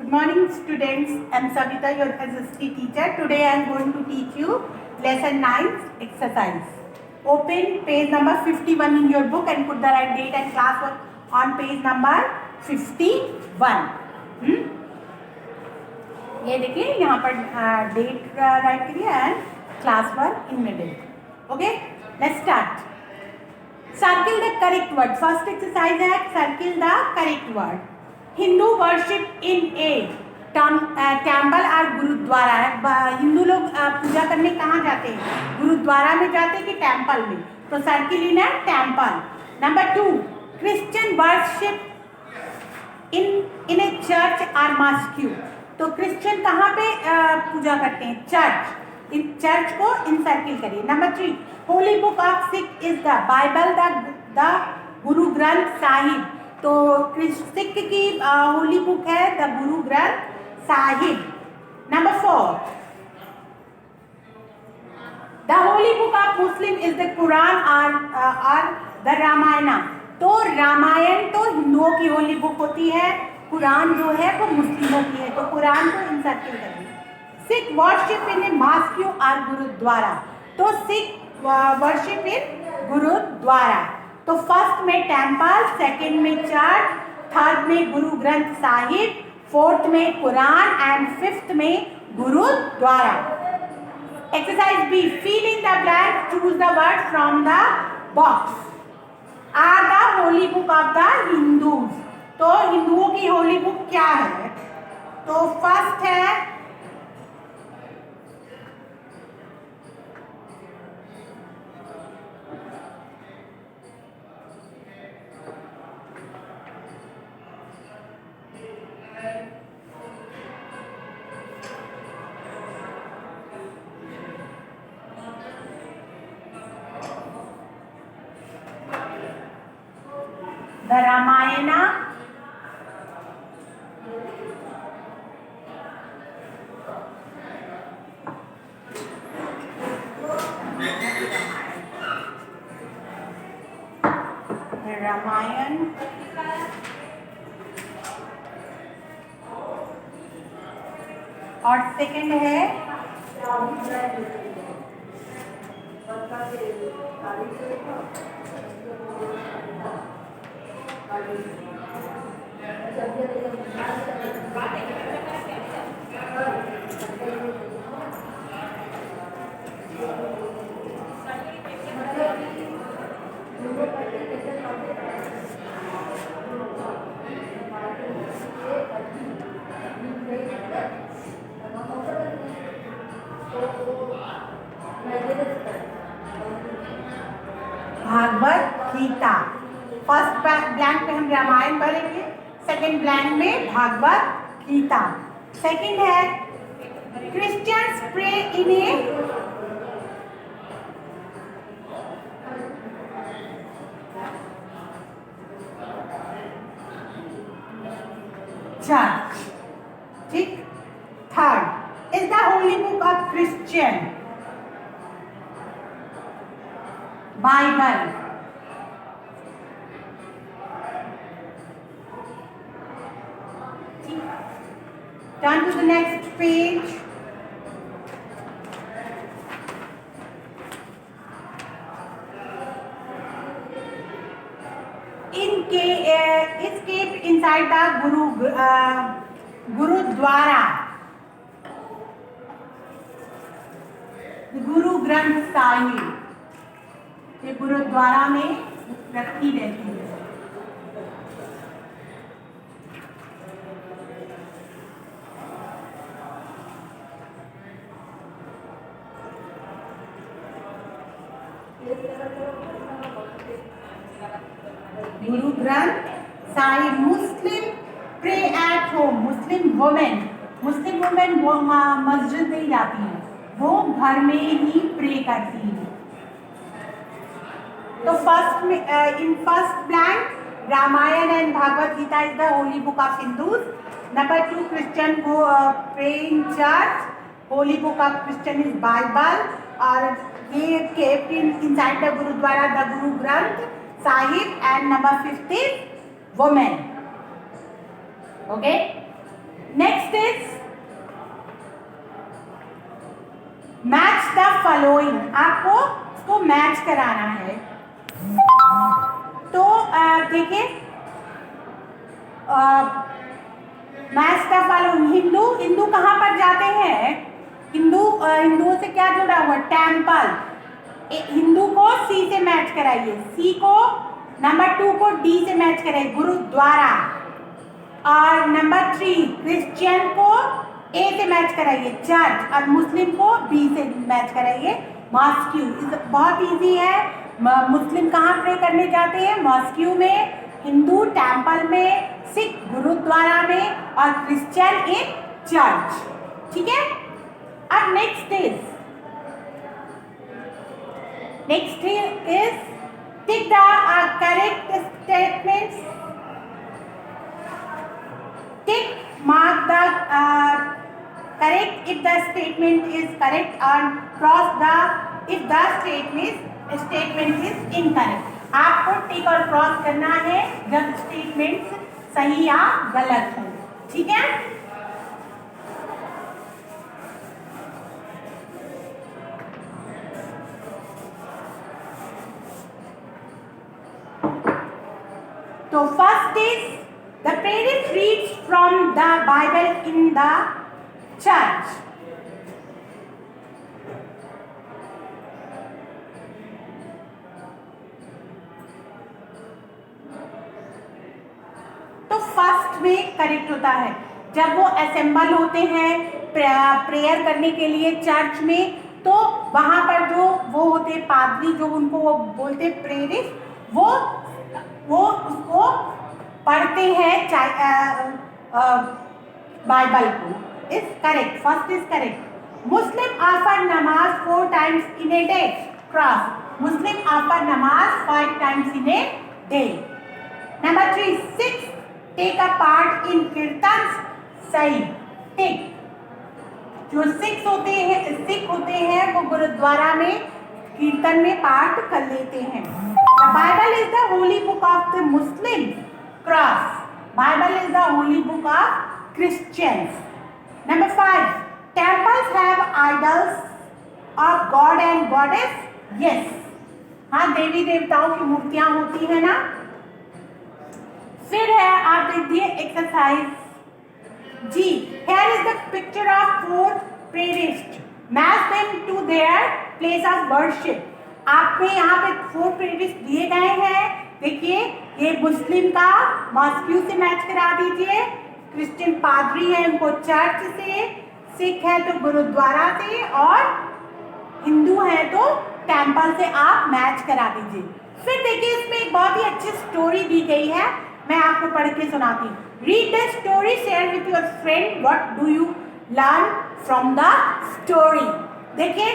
Good morning, students. I am Savita, your SST teacher. Today I am going to teach you lesson 9 exercise. Open page number 51 in your book and put the right date and class work on page number 51. ये देखिए यहाँ पर date right करिए and class work in middle. Okay, let's start. Circle the correct word. First exercise है circle the correct word. Hindu worship in a temple और गुरुद्वारा. हिंदू लोग पूजा करने कहाँ जाते हैं? गुरुद्वारा में जाते हैं कि टेम्पल में? तो circle in a temple. Number 2, Christian worship in a church और मॉस्क्यू. तो क्रिश्चियन कहाँ पे पूजा करते हैं? चर्च. इन चर्च को इन सर्किल करिए. Number 3, Holi book of Sikh is the Bible the Guru Granth Sahib. तो सिख की होली बुक है the Guru Granth Sahib. Number 4, the holy book of Muslim is the Quran और द रामायण. तो रामायण तो हिंदुओं की होली बुक होती है, कुरान जो है वो मुस्लिमों की है. तो कुरान को इन सर्किल करिए. Sikh worship in A mosque और गुरुद्वारा. तो सिख वर्शिप इन गुरुद्वारा. तो फर्स्ट में टेम्पल, सेकंड में चर्च, थर्ड में गुरु ग्रंथ साहिब, फोर्थ में कुरान एंड फिफ्थ में gurdwara. Exercise B, fill in the blank, choose the word from the box. Are the holy book of the Hindus. तो हिंदुओं की होली बुक क्या है? तो फर्स्ट है द रामायण. रामायण और सेकंड है भागवत गीता. फर्स्ट ब्लैंक में हम रामायण पढ़ेंगे, सेकंड ब्लैंक में भागवत गीता. सेकंड है Christians pray in a church. ठीक. Third is the holy book of Christian Bible. Turn to the next page. Is kept inside the Gurudwara. The Guru Granth Sahib. ये गुरुद्वारा में रखी रहती है. Guru Granth Sahib. Muslim pray at home. Muslim women वो मस्जिद नहीं जाती हैं, वो घर में ही प्रे करती हैं. तो फर्स्ट में in first blank Ramayan and Bhagavad Gita is the holy book of Hindus. Number 2, Christian को pray in church. Holy book of Christian is Bible. और ये kept inside the gurdwara the Guru Granth Sahib. And number 5 is women. Okay. Next next is match the following, आपको इसको match कराना है। तो देखिए match the following, Hindu कहाँ पर जाते हैं? हिंदुओं से क्या जुड़ा हुआ? टेम्पल। हिंदू को सी से मैच कराइए, सी को, नंबर 2 को डी से मैच कराइए, गुरुद्वारा। और नंबर 3 क्रिश्चियन को ए से मैच कराइए, चर्च। और मुस्लिम को बी से मैच कराइए, मॉस्क्यू। बहुत इजी है। मुस्लिम कहाँ प्रे करने जाते हैं? मॉस्क्यू में, हिंदू टेम्पल में, सिख गुरुद्वारा में, और क्रिश्चियन इन चर्च। ठीक है। अब next is tick the correct statements, tick mark the correct if the statement is correct and cross the if the statement is incorrect। आपको टिक और क्रॉस करना है जब स्टेटमेंट सही या गलत हो। ठीक है। तो first is the priest reads from the Bible in the church। तो फर्स्ट में करेक्ट होता है। जब वो असेंबल होते हैं प्रेयर करने के लिए चर्च में, तो वहां पर जो वो होते पादरी, जो उनको वो बोलते प्रेरित, वो उसको पढ़ते हैं बाइबल को। Is correct, first is correct. Muslim offer namaz 4 times in a day, cross. Muslim offer namaz 5 times in a day। Number 3 six take a part in kirtan, सही, टिक। जो सिख होते हैं वो गुरुद्वारा में कीर्तन में पार्ट कर लेते हैं। The Bible is the holy book of the Muslim, cross. Bible is the holy book of Christians. Number 5 temples have idols of god and goddess, yes। हाँ, देवी देवताओं की मूर्तियां होती है ना। फिर है, आप देखिए exercise G. here is the picture of 4 priests, match them to their place of worship। आपको यहाँ पे 4 priests दिए गए हैं। देखिए, ये मुस्लिम का मॉस्क्यू से मैच करा दीजिए, क्रिश्चियन पादरी है उनको चर्च से, सिख है तो गुरुद्वारा से, और हिंदू है तो टेम्पल से आप मैच करा दीजिए। फिर देखिए, इसमें एक बहुत ही अच्छी स्टोरी दी गई है, मैं आपको पढ़ के सुनाती हूँ। Read the story, share with your friend, what do you learn from the story. देखिए,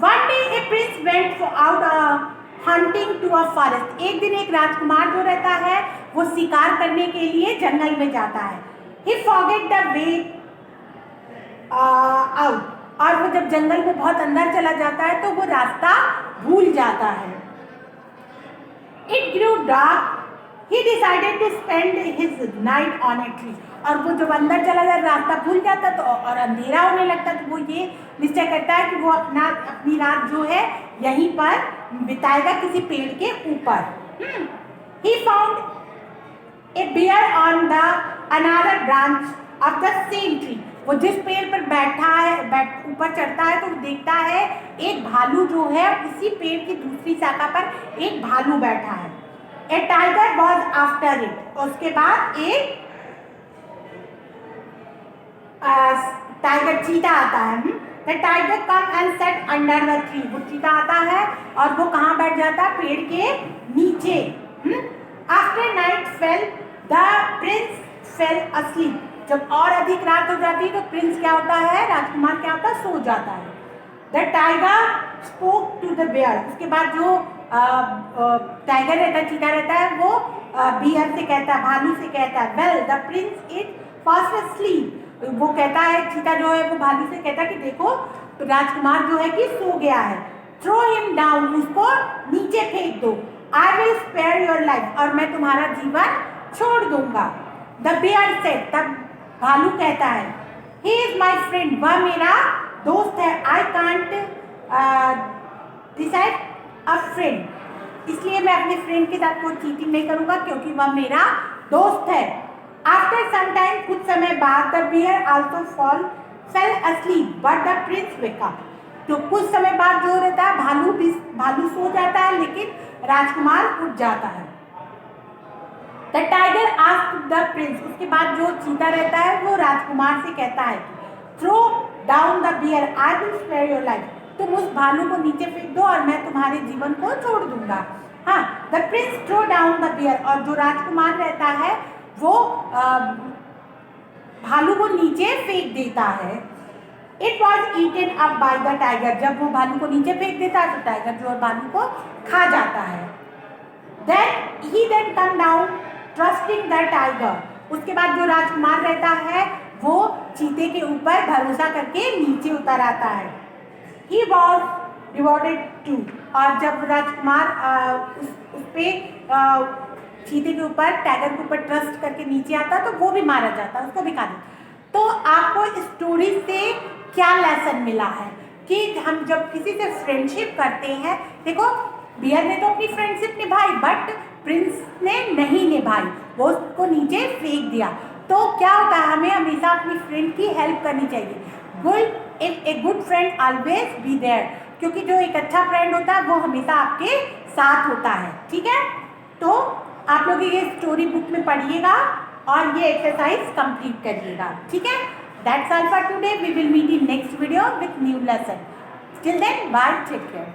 one day a prince went out hunting to a forest. एक दिन एक राजकुमार जो रहता है वो शिकार करने के लिए जंगल में जाता है। ही फॉरगेट द वे आउट, और वो जब जंगल में बहुत अंदर चला जाता है तो वो रास्ता भूल जाता है। It grew dark, he decided to spend his night on a tree. और वो जब अंदर चला जाता, रास्ता भूल जाता तो और अंधेरा होने लगता, तो वो ये निश्चय करता है कि वो अपनी रात जो है यहीं पर बिताएगा, किसी पेड़ के ऊपर। He found a bear on the another branch of the same tree. वो जिस पेड़ पर बैठा है, ऊपर चढ़ता है तो वो देखता है एक भालू जो है इसी पेड़ की दूसरी शाखा पर एक भालू बैठा है। ए टाइगर वॉज आफ्टर इट। उसके बाद एक टाइगर, चीता आता है। The tiger come and set under the tree. वो चीता आता है और वो कहाँ बैठ जाता है? पेड़ के नीचे। After night fail the Prince fail asleep. जब और अधिक रात हो जाती है तो प्रिंस क्या होता है, राजकुमार क्या होता है, सो जाता है। The tiger spoke to the bear. उसके बाद जो टाइगर रहता है, चीता रहता है, वो बियर से कहता है, भालू से कहता है, well the Prince is fast asleep. वो कहता है, चीता जो है वो भालू से कहता है कि देखो तो राजकुमार जो है कि सो गया है। थ्रो हिम डाउन, उसको नीचे फेंक दो। I will spare your life, और मैं तुम्हारा जीवन छोड़ दूंगा। द बेयर सेड, तब भालू कहता है, ही इज माई फ्रेंड, वह मेरा दोस्त है। I can't decide a friend, इसलिए मैं अपने फ्रेंड के साथ कोई चीटिंग नहीं करूंगा क्योंकि वह मेरा दोस्त है। आफ्टर सम टाइम, कुछ समय बाद, the bear also fell asleep but the prince wake up, तो कुछ समय बाद जो रहता है भालू सो जाता है लेकिन राजकुमार उठ जाता है। The tiger asked the Prince, उसके बाद जो चीता रहता है वो राजकुमार से कहता है throw down the bear I will spare your life, तुम उस भालू को नीचे फेंक दो और मैं तुम्हारे जीवन को छोड़ दूंगा। हाँ, the prince throw down the bear, और जो राजकुमार रहता है वो भालू को नीचे फेंक देता है। It was eaten up by the tiger, जब वो भालू को नीचे फेंक देता है तो टाइगर जो है भालू को खा जाता है। Then come down trusting the tiger, उसके बाद जो राजकुमार रहता है वो चीते के ऊपर भरोसा करके नीचे उतर आता है। ही वॉज रिवॉर्डेड टू, और जब राजकुमार उस पे चीते के ऊपर टाइगर के ऊपर ट्रस्ट करके नीचे आता तो वो भी मारा जाता, उसको भी खा देता। तो आपको इस स्टोरी से क्या लेसन मिला है कि हम जब किसी से फ्रेंडशिप करते हैं, देखो बियर ने तो अपनी फ्रेंडशिप निभाई बट प्रिंस ने नहीं निभाई, वो उसको नीचे फेंक दिया। तो क्या होता है, हमें हमेशा अपनी फ्रेंड की हेल्प करनी चाहिए। A good friend always be there, क्योंकि जो एक अच्छा फ्रेंड होता है वो हमेशा आपके साथ होता है। ठीक है, तो आप लोग ये स्टोरी बुक में पढ़िएगा और ये एक्सरसाइज कंप्लीट करिएगा। ठीक है, that's all for today, we will meet in next video with new lesson. Till then bye, take care.